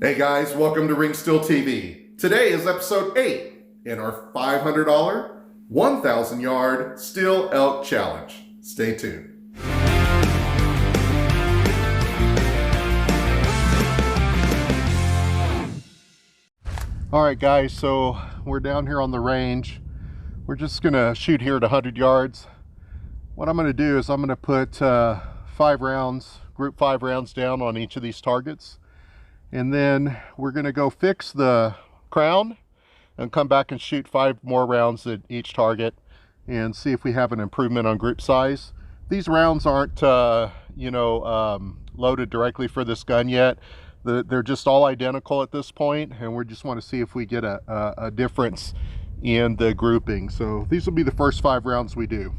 Hey guys, welcome to Ring Still TV. Today is episode 8 in our $500 1,000 yard steel elk challenge. Stay tuned. All right guys, so we're down here on the range. We're just gonna shoot here at 100 yards. What I'm gonna do is I'm gonna put 5 rounds, group 5 rounds down on each of these targets. And then we're going to go fix the crown and come back and shoot 5 more rounds at each target and see if we have an improvement on group size. These rounds aren't, loaded directly for this gun yet. They're just all identical at this point, and we just want to see if we get a difference in the grouping. So these will be the first 5 rounds we do.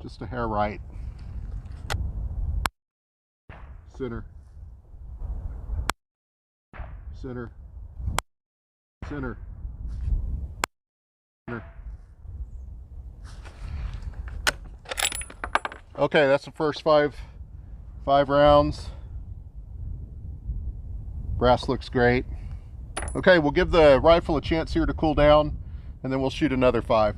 Just a hair right. Center, center, center, center. Okay, that's the first five rounds. Brass looks great. Okay, we'll give the rifle a chance here to cool down, and then we'll shoot another 5.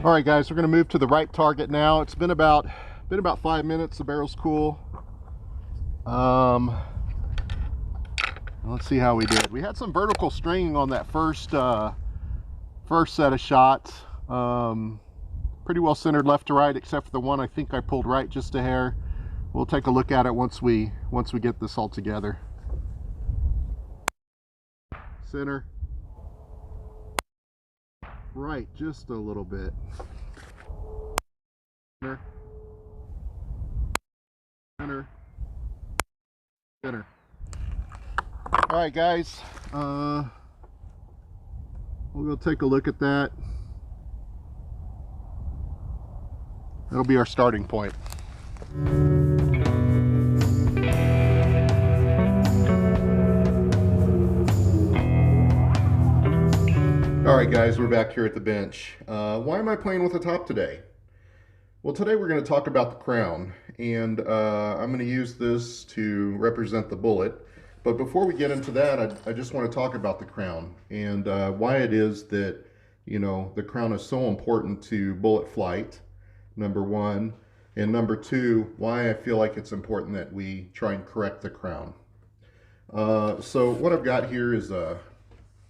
All right guys, we're going to move to the right target now. It's been about 5 minutes. The barrel's cool. Let's see how we did. We had some vertical stringing on that first set of shots. Pretty well centered left to right, except for the one I think I pulled right just a hair. We'll take a look at it once we get this all together. Center. Right, just a little bit. Center. Center. Center. All right, guys. We'll go take a look at that. That'll be our starting point. All right guys, we're back here at the bench. Why am I playing with the top today? Well, today we're going to talk about the crown, and I'm going to use this to represent the bullet. But before we get into that, I just want to talk about the crown and why it is that, the crown is so important to bullet flight, number one, and number two, why I feel like it's important that we try and correct the crown. So what I've got here is a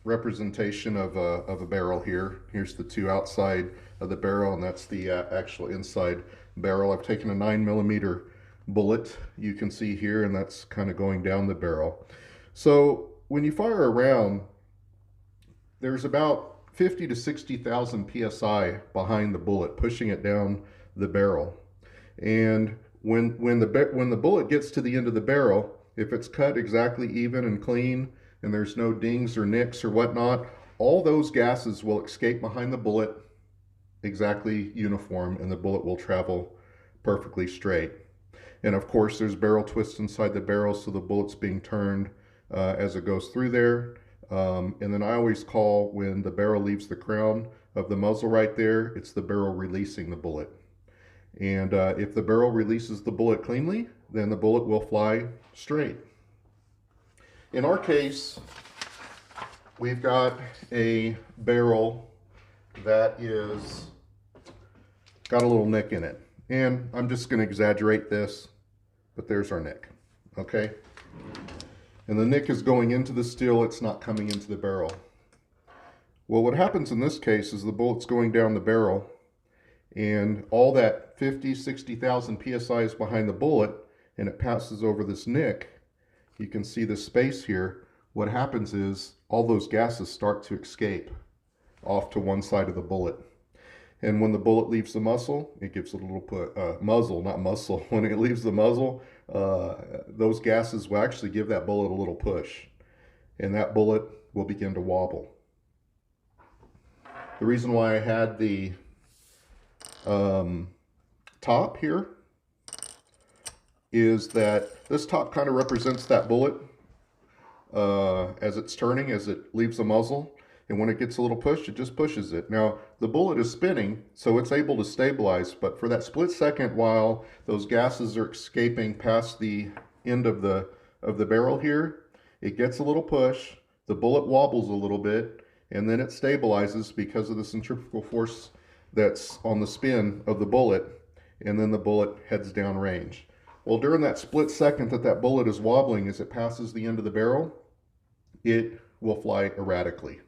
representation of a barrel here. Here's the 2 outside of the barrel, and that's the actual inside barrel. I've taken a 9mm bullet, you can see here, and that's kind of going down the barrel. So when you fire a round, there's about 50 to 60,000 psi behind the bullet, pushing it down the barrel. And when the bullet gets to the end of the barrel, if it's cut exactly even and clean, and there's no dings or nicks or whatnot, all those gases will escape behind the bullet exactly uniform, and the bullet will travel perfectly straight. And of course, there's barrel twists inside the barrel, so the bullet's being turned as it goes through there. And then I always call, when the barrel leaves the crown of the muzzle right there, it's the barrel releasing the bullet. And if the barrel releases the bullet cleanly, then the bullet will fly straight. In our case, we've got a barrel that is got a little nick in it. And I'm just going to exaggerate this, but there's our nick, okay? And the nick is going into the steel, it's not coming into the barrel. Well, what happens in this case is the bullet's going down the barrel, and all that 50, 60,000 psi is behind the bullet, and it passes over this nick. You can see the space here. What happens is all those gases start to escape off to one side of the bullet. And when the bullet leaves the muzzle, it gives a little muzzle, not muscle. When it leaves the muzzle, those gases will actually give that bullet a little push. And that bullet will begin to wobble. The reason why I had the top here is that this top kind of represents that bullet. as it's turning, as it leaves the muzzle. And when it gets a little push, it just pushes it. Now, the bullet is spinning, so it's able to stabilize, but for that split second while those gases are escaping past the end of the barrel here, it gets a little push, the bullet wobbles a little bit, and then it stabilizes because of the centrifugal force that's on the spin of the bullet, and then the bullet heads down range. Well, during that split second that that bullet is wobbling as it passes the end of the barrel, it will fly erratically.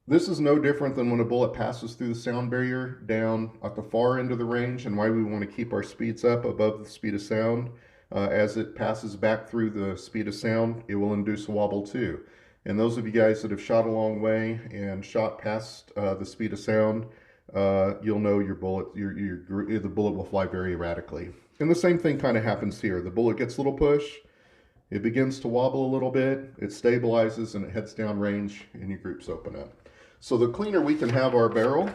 This is no different than when a bullet passes through the sound barrier down at the far end of the range, and why we want to keep our speeds up above the speed of sound. As it passes back through the speed of sound, it will induce a wobble too. And those of you guys that have shot a long way and shot past the speed of sound, you'll know your bullet, the bullet will fly very erratically. And the same thing kind of happens here. The bullet gets a little push, it begins to wobble a little bit, it stabilizes, and it heads down range, and your groups open up. So the cleaner we can have our barrel,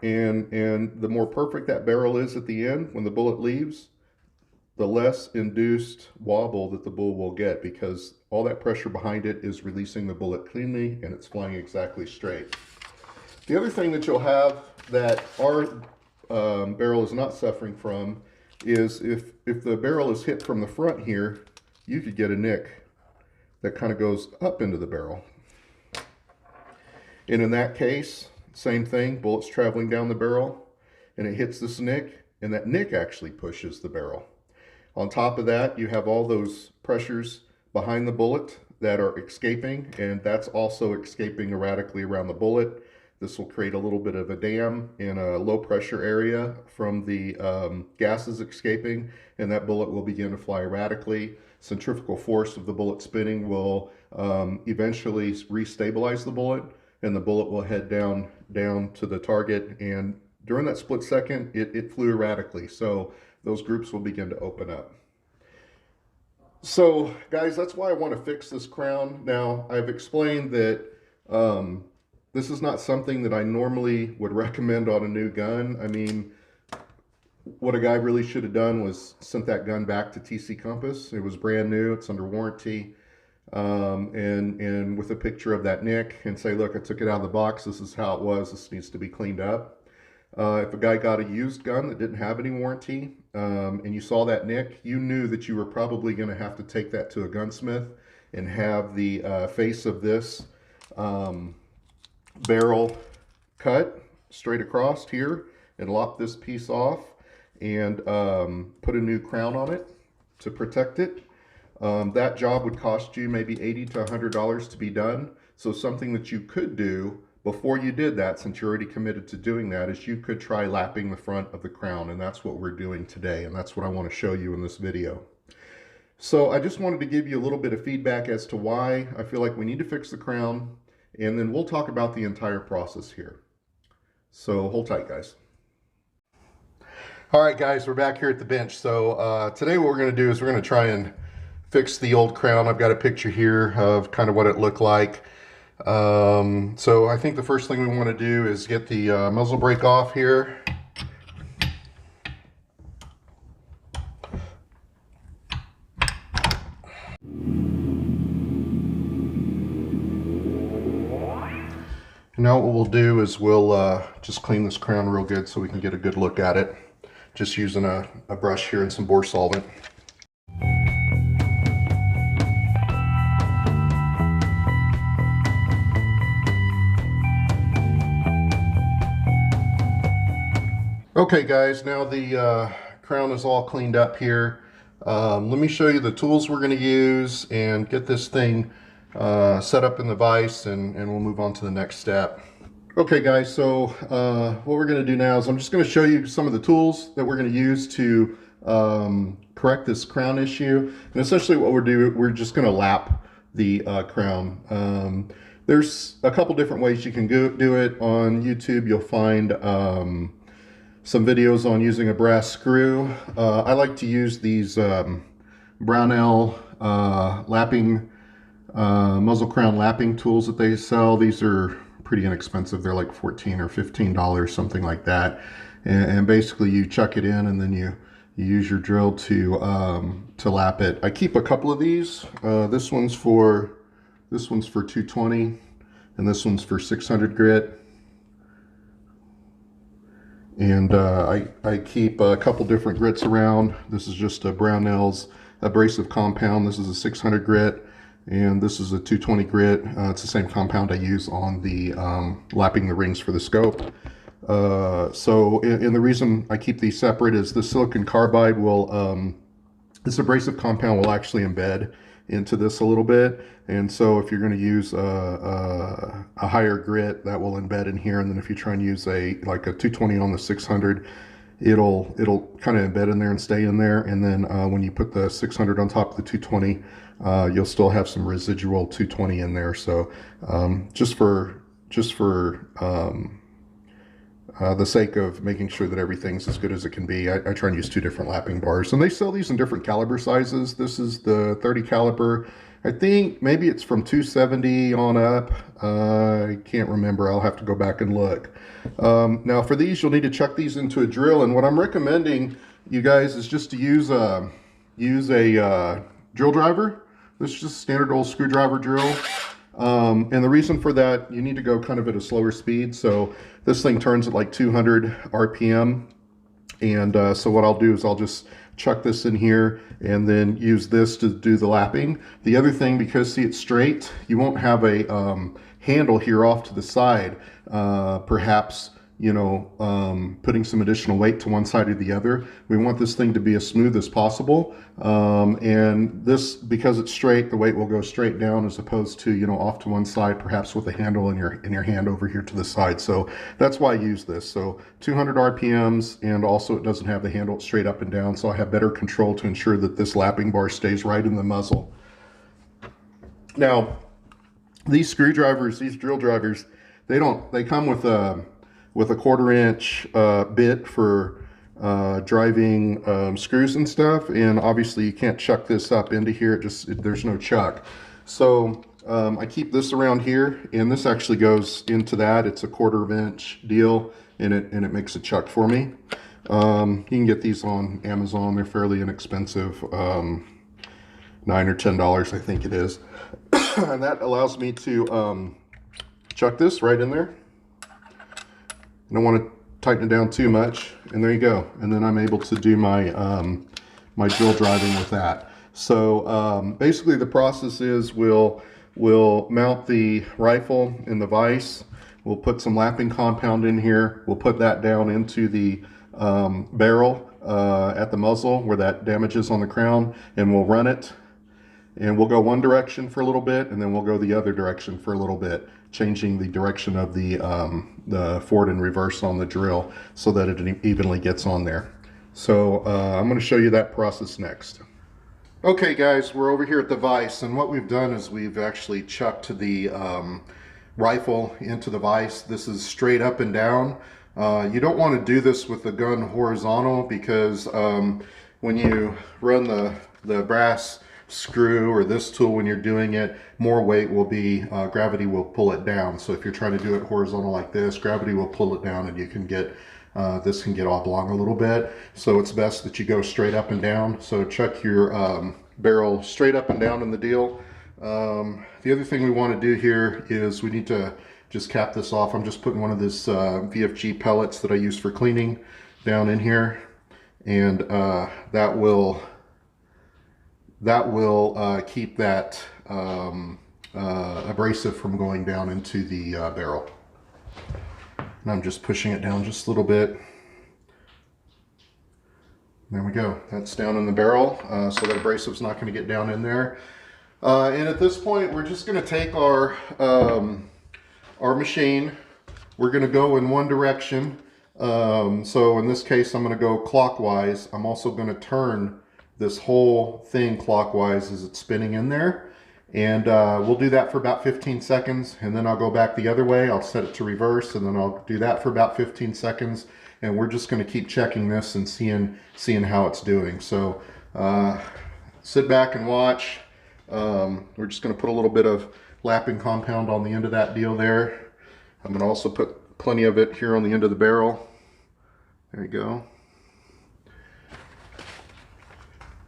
and the more perfect that barrel is at the end when the bullet leaves, the less induced wobble that the bull will get, because all that pressure behind it is releasing the bullet cleanly and it's flying exactly straight. The other thing that you'll have that our barrel is not suffering from is if the barrel is hit from the front here, you could get a nick that kind of goes up into the barrel. And in that case, same thing, bullets traveling down the barrel, and it hits this nick, and that nick actually pushes the barrel. On top of that, you have all those pressures behind the bullet that are escaping, and that's also escaping erratically around the bullet. This will create a little bit of a dam in a low pressure area from the gases escaping, and that bullet will begin to fly erratically. Centrifugal force of the bullet spinning will eventually restabilize the bullet, and the bullet will head down to the target, and during that split second, it flew erratically. So those groups will begin to open up. So guys, that's why I want to fix this crown. Now, I've explained that this is not something that I normally would recommend on a new gun. I mean, what a guy really should have done was sent that gun back to TC Compass. It was brand new, it's under warranty, and with a picture of that nick, and say, look, I took it out of the box, this is how it was, this needs to be cleaned up. If a guy got a used gun that didn't have any warranty, and you saw that nick, you knew that you were probably going to have to take that to a gunsmith and have the face of this barrel cut straight across here and lop this piece off and put a new crown on it to protect it. That job would cost you maybe $80 to $100 to be done. So something that you could do before you did that, since you're already committed to doing that, is you could try lapping the front of the crown, and that's what we're doing today, and that's what I want to show you in this video. So I just wanted to give you a little bit of feedback as to why I feel like we need to fix the crown, and then we'll talk about the entire process here. So hold tight, guys. All right, guys, we're back here at the bench. So today what we're going to do is we're going to try and fix the old crown. I've got a picture here of kind of what it looked like. So I think the first thing we want to do is get the muzzle brake off here. And now what we'll do is we'll just clean this crown real good so we can get a good look at it, just using a brush here and some bore solvent. Okay guys, now the crown is all cleaned up here. Let me show you the tools we're going to use and get this thing set up in the vise, and we'll move on to the next step. Okay guys, so what we're going to do now is I'm just going to show you some of the tools that we're going to use to correct this crown issue. And essentially what we're just going to lap the crown. There's a couple different ways you can do it. On YouTube you'll find some videos on using a brass screw. I like to use these Brownell lapping muzzle crown lapping tools that they sell. These are pretty inexpensive. They're like $14 or $15, something like that. And basically you chuck it in, and then you use your drill to lap it. I keep a couple of these. This one's for 220, and this one's for 600 grit. And I keep a couple different grits around. This is just a Brownell's abrasive compound. This is a 600 grit, and this is a 220 grit. It's the same compound I use on the lapping the rings for the scope. And the reason I keep these separate is the silicon carbide will, this abrasive compound will actually embed into this a little bit. And so if you're going to use a higher grit, that will embed in here. And then if you try and use like a 220 on the 600, it'll kind of embed in there and stay in there. And then when you put the 600 on top of the 220, you'll still have some residual 220 in there. So just for the sake of making sure that everything's as good as it can be, I try and use two different lapping bars. And they sell these in different caliber sizes. This is the 30 caliber. I think maybe it's from 270 on up. I can't remember. I'll have to go back and look. Now for these, you'll need to chuck these into a drill. And what I'm recommending you guys is just to use a drill driver. This is just a standard old screwdriver drill. And the reason for that, you need to go kind of at a slower speed. So this thing turns at like 200 RPM. And so what I'll do is I'll just chuck this in here and then use this to do the lapping. The other thing, because see it's straight, you won't have a handle here off to the side. Perhaps, you know, putting some additional weight to one side or the other. We want this thing to be as smooth as possible. And this, because it's straight, the weight will go straight down as opposed to, you know, off to one side, perhaps with a handle in your hand over here to the side. So that's why I use this. So 200 RPMs, and also it doesn't have the handle straight up and down. So I have better control to ensure that this lapping bar stays right in the muzzle. Now, these screwdrivers, these drill drivers, they come with a 1/4 inch bit for driving screws and stuff, and obviously you can't chuck this up into here. There's no chuck. So I keep this around here, and this actually goes into that. It's a 1/4 inch deal, and it makes a chuck for me. You can get these on Amazon. They're fairly inexpensive, $9 or $10 I think it is. And that allows me to chuck this right in there. I don't want to tighten it down too much, and there you go. And then I'm able to do my my drill driving with that. So basically the process is we'll mount the rifle in the vise. We'll put some lapping compound in here. We'll put that down into the barrel at the muzzle where that damage is on the crown, and we'll run it. And we'll go one direction for a little bit, and then we'll go the other direction for a little bit, changing the direction of the forward and reverse on the drill so that it evenly gets on there. So I'm going to show you that process next. Okay guys, we're over here at the vise, and what we've done is we've actually chucked the rifle into the vise. This is straight up and down. You don't want to do this with the gun horizontal, because when you run the brass screw or this tool, when you're doing it, more weight will be, gravity will pull it down. So if you're trying to do it horizontal like this, gravity will pull it down, and you can get, this can get oblong a little bit. So it's best that you go straight up and down. So chuck your barrel straight up and down in the deal. The other thing we want to do here is we need to just cap this off. I'm just putting one of this VFG pellets that I use for cleaning down in here, and that will keep that abrasive from going down into the barrel. And I'm just pushing it down just a little bit. There we go. That's down in the barrel, so that abrasive's not going to get down in there. And at this point, we're just going to take our machine. We're going to go in one direction. So in this case, I'm going to go clockwise. I'm also going to turn this whole thing clockwise as it's spinning in there. And we'll do that for about 15 seconds, and then I'll go back the other way. I'll set it to reverse, and then I'll do that for about 15 seconds. And we're just going to keep checking this and seeing how it's doing. So sit back and watch. We're just going to put a little bit of lapping compound on the end of that deal there. I'm going to also put plenty of it here on the end of the barrel. There you go.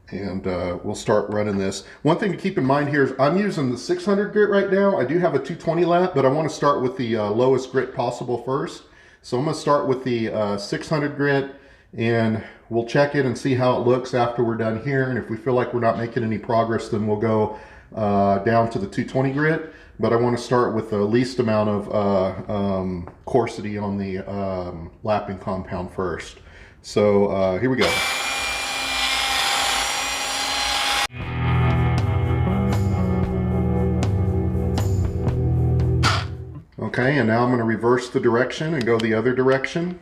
And we'll start running this. One thing to keep in mind here is I'm using the 600 grit right now. I do have a 220 lap, but I want to start with the lowest grit possible first. So I'm going to start with the 600 grit, and we'll check it and see how it looks after we're done here. And if we feel like we're not making any progress, then we'll go down to the 220 grit. But I want to start with the least amount of coarsity on the lapping compound first. So here we go. Okay, and now I'm going to reverse the direction and go the other direction.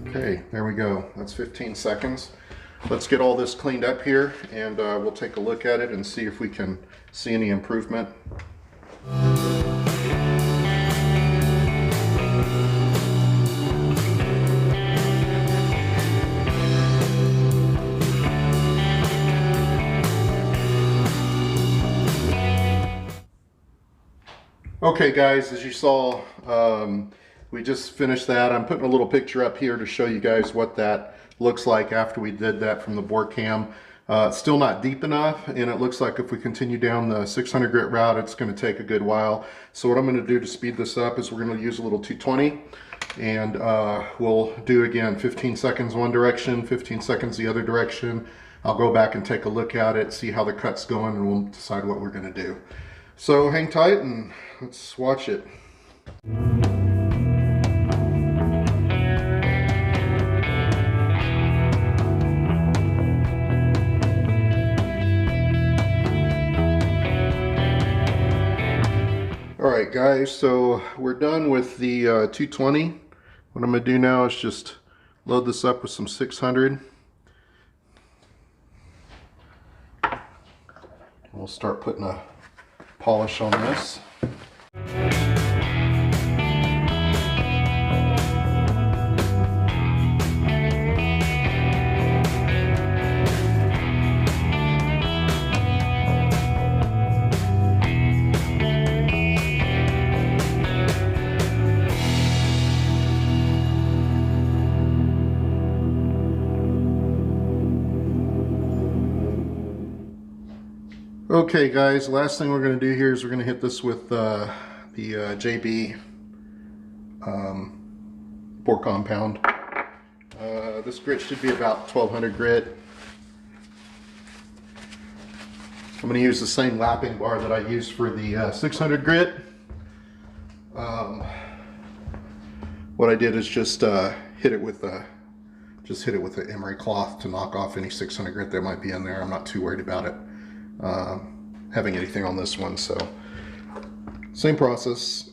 Okay, there we go. That's 15 seconds. Let's get all this cleaned up here, and we'll take a look at it and see if we can see any improvement. Okay guys, as you saw, we just finished that. I'm putting a little picture up here to show you guys what that looks like after we did that from the bore cam. It's still not deep enough, and it looks like if we continue down the 600 grit route, it's going to take a good while. So what I'm going to do to speed this up is we're going to use a little 220, and we'll do again 15 seconds one direction, 15 seconds the other direction. I'll go back and take a look at it, see how the cut's going, and we'll decide what we're going to do. So hang tight and let's watch it. Alright guys, so we're done with the 220. What I'm going to do now is just load this up with some 600. We'll start putting a polish on this. Okay guys, last thing we're going to do here is we're going to hit this with the JB bore compound. This grit should be about 1200 grit. I'm going to use the same lapping bar that I used for the 600 grit. What I did is just hit it with an emery cloth to knock off any 600 grit that might be in there. I'm not too worried about it having anything on this one, so same process.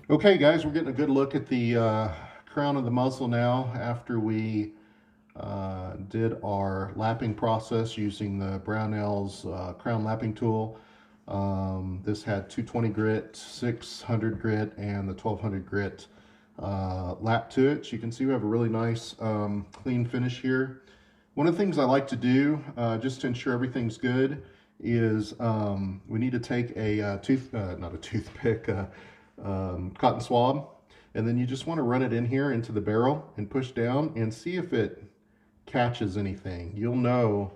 Okay guys, we're getting a good look at the crown of the muzzle now after we did our lapping process using the Brownell's crown lapping tool. This had 220 grit, 600 grit, and the 1200 grit lap to it. So you can see we have a really nice clean finish here. One of the things I like to do just to ensure everything's good is we need to take a not a toothpick, cotton swab, and then you just want to run it in here into the barrel and push down and see if it catches anything. You'll know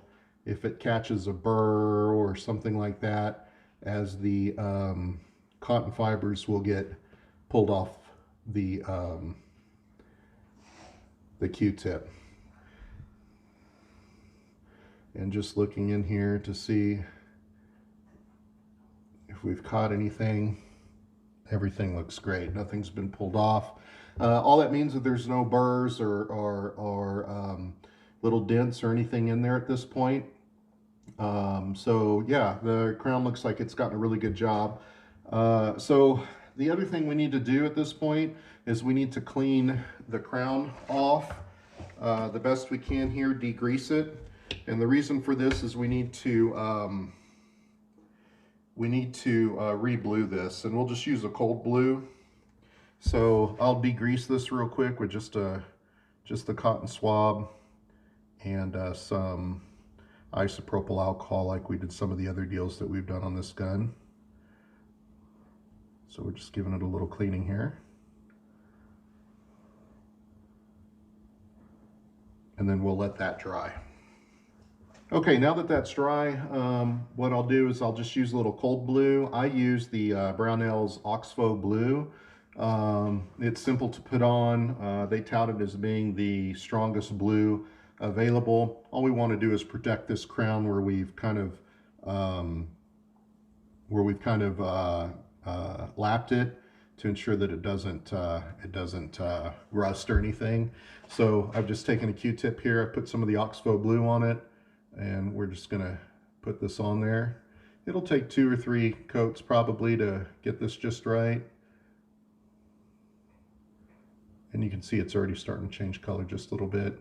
if it catches a burr or something like that, as the cotton fibers will get pulled off the Q-tip. And just looking in here to see if we've caught anything. Everything looks great. Nothing's been pulled off. All that means that there's no burrs or little dents or anything in there at this point. So yeah, the crown looks like it's gotten a really good job. So The other thing we need to do at this point is we need to clean the crown off the best we can here, degrease it. And the reason for this is we need to re-blue this, and we'll just use a cold blue. So I'll degrease this real quick with just a cotton swab and some isopropyl alcohol, like we did some of the other deals that we've done on this gun. So we're just giving it a little cleaning here. And then we'll let that dry. Okay, now that that's dry, what I'll do is I'll just use a little cold blue. I use the Brownell's Oxbow Blue. It's simple to put on. They tout it as being the strongest blue available. All we want to do is protect this crown where we've kind of lapped it, to ensure that it doesn't rust or anything. So I've just taken a Q-tip here. I put some of the Oxbow Blue on it, and we're just gonna put this on there. It'll take 2 or 3 coats probably to get this just right. And you can see it's already starting to change color just a little bit.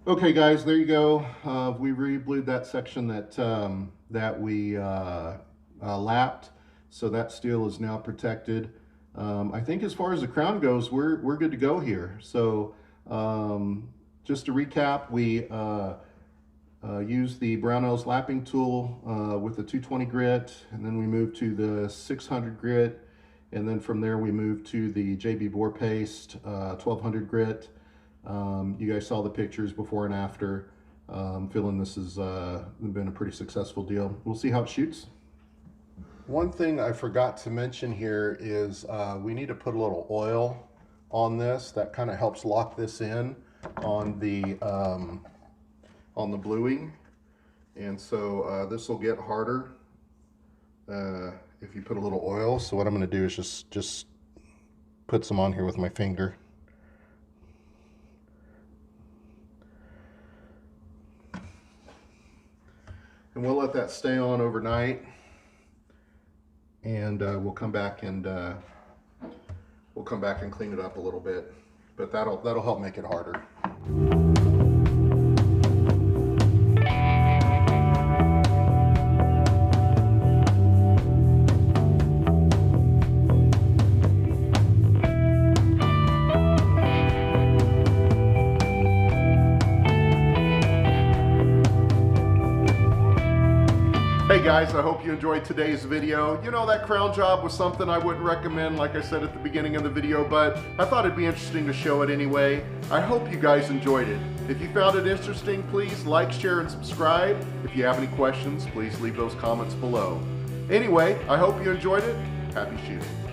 Okay guys, there you go. We re-blued that section that we lapped, so that steel is now protected. I think as far as the crown goes, we're good to go here. So just to recap, we used the Brownell's lapping tool with the 220 grit, and then we moved to the 600 grit, and then from there we moved to the JB Bore Paste 1200 grit. You guys saw the pictures before and after. Feeling this has been a pretty successful deal. We'll see how it shoots. One thing I forgot to mention here is we need to put a little oil on this. That kind of helps lock this in on the bluing, and so this will get harder if you put a little oil. So what I'm going to do is just put some on here with my finger. And we'll let that stay on overnight, and we'll come back and clean it up a little bit, but that'll help make it harder. Hey guys, I hope you enjoyed today's video. You know, that crown job was something I wouldn't recommend, like I said at the beginning of the video, but I thought it'd be interesting to show it anyway. I hope you guys enjoyed it. If you found it interesting, please like, share, and subscribe. If you have any questions, please leave those comments below. Anyway, I hope you enjoyed it. Happy shooting.